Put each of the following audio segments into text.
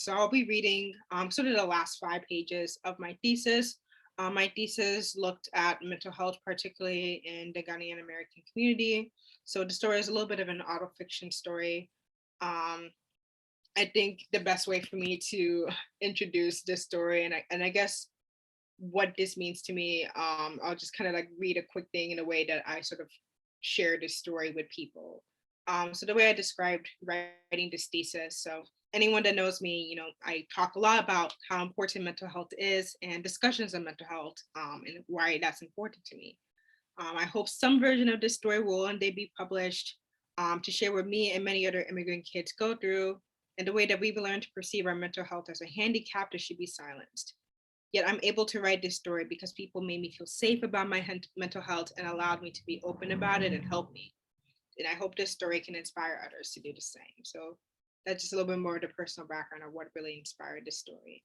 So I'll be reading sort of the last 5 pages of my thesis. My thesis looked at mental health, particularly in the Ghanaian American community. So the story is a little bit of an autofiction story. Um, I think the best way for me to introduce this story and I guess what this means to me, I'll just kind of like read a quick thing in a way that I sort of share this story with people. So the way I described writing this thesis, so anyone that knows me, I talk a lot about how important mental health is and discussions on mental health, and why that's important to me. I hope some version of this story will one day be published, to share what me and many other immigrant kids go through and the way that we've learned to perceive our mental health as a handicap that should be silenced. Yet I'm able to write this story because people made me feel safe about my mental health and allowed me to be open about it and help me. And I hope this story can inspire others to do the same. So that's just a little bit more of the personal background of what really inspired this story.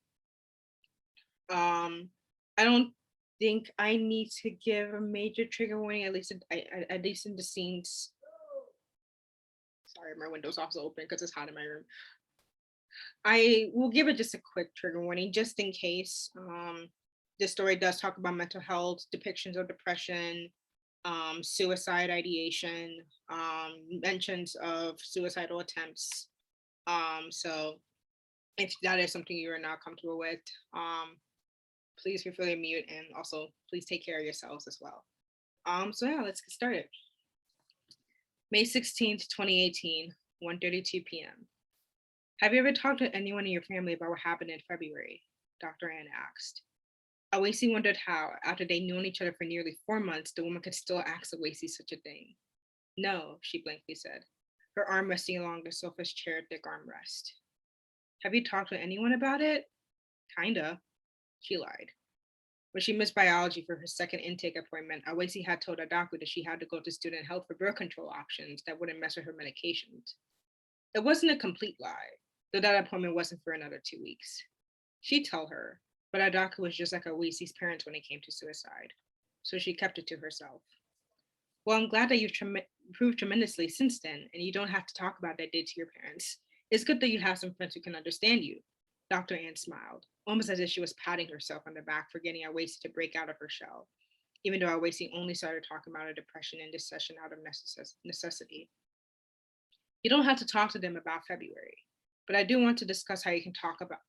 Um, I don't think I need to give a major trigger warning, at least in the scenes. Sorry, my window's also open because it's hot in my room. I will give it just a quick trigger warning, just in case. This story does talk about mental health, depictions of depression, suicide ideation, mentions of suicidal attempts. So if that is something you are not comfortable with, please feel free to mute, and also please take care of yourselves as well. So yeah, let's get started. May 16th, 2018, 1:32 p.m. Have you ever talked to anyone in your family about what happened in February? Dr. Ann asked. Awasi wondered how, after they'd known each other for nearly 4 months, the woman could still ask Awasi such a thing. No, she blankly said, her arm resting along the sofa's chair thick armrest. Have you talked to anyone about it? Kinda, she lied. When she missed biology for her second intake appointment, Awasi had told Adaku that she had to go to student health for birth control options that wouldn't mess with her medications. It wasn't a complete lie, though that appointment wasn't for another 2 weeks. She'd tell her, but Adaku was just like Awasi's parents when it came to suicide, so she kept it to herself. Well, I'm glad that you've improved tremendously since then, and you don't have to talk about that day to your parents. It's good that you have some friends who can understand you. Dr. Ann smiled, almost as if she was patting herself on the back for getting Awasi to break out of her shell, even though Awasi only started talking about her depression in this session out of necessity. You don't have to talk to them about February, but I do want to discuss how you can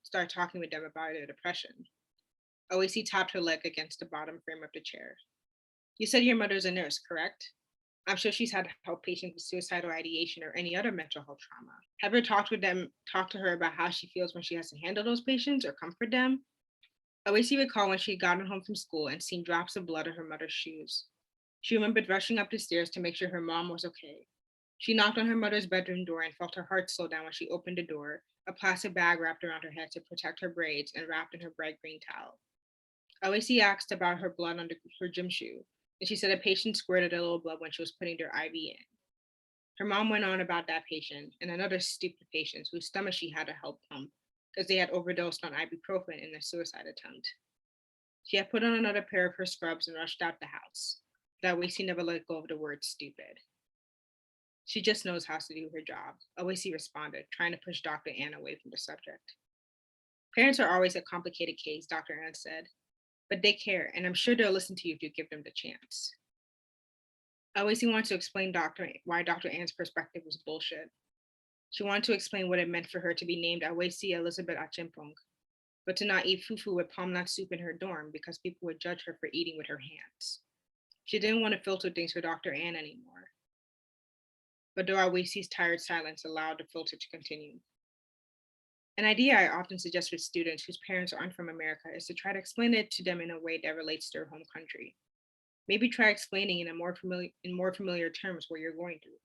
start talking with them about their depression. Awasi tapped her leg against the bottom frame of the chair. You said your mother's a nurse, correct? I'm sure she's had to help patients with suicidal ideation or any other mental health trauma. Have you talked to her about how she feels when she has to handle those patients or comfort them? Awasi recalled when she had gotten home from school and seen drops of blood on her mother's shoes. She remembered rushing up the stairs to make sure her mom was okay. She knocked on her mother's bedroom door and felt her heart slow down when she opened the door, a plastic bag wrapped around her head to protect her braids and wrapped in her bright green towel. Awasi asked about her blood on her gym shoe, and she said a patient squirted a little blood when she was putting their IV in. Her mom went on about that patient and another stupid patient whose stomach she had to help pump because they had overdosed on ibuprofen in their suicide attempt. She had put on another pair of her scrubs and rushed out the house. That way, she never let go of the word stupid. She just knows how to do her job, Awasi responded, trying to push Dr. Ann away from the subject. Parents are always a complicated case, Dr. Ann said, but they care, and I'm sure they'll listen to you if you give them the chance. Awasi wanted to explain why Dr. Ann's perspective was bullshit. She wanted to explain what it meant for her to be named Awasi Elizabeth Achimpong, but to not eat fufu with palm nut soup in her dorm because people would judge her for eating with her hands. She didn't want to filter things for Dr. Ann anymore. But Awasi's tired silence allowed the filter to continue. An idea I often suggest with students whose parents aren't from America is to try to explain it to them in a way that relates to their home country. Maybe try explaining in more familiar terms what you're going through.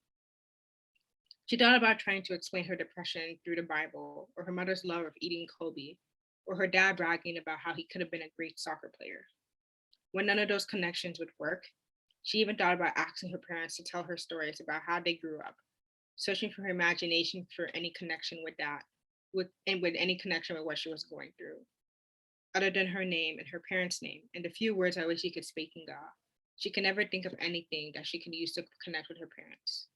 She thought about trying to explain her depression through the Bible, or her mother's love of eating Kobe, or her dad bragging about how he could have been a great soccer player. When none of those connections would work, she even thought about asking her parents to tell her stories about how they grew up, searching for her imagination for any connection with that, with any connection with what she was going through. Other than her name and her parents' name and the few words I wish she could speak in Ga, she could never think of anything that she could use to connect with her parents.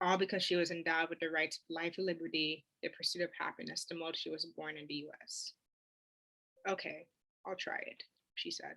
all because she was endowed with the rights of life and liberty, the pursuit of happiness, the moment she was born in the US. Okay, I'll try it, she said.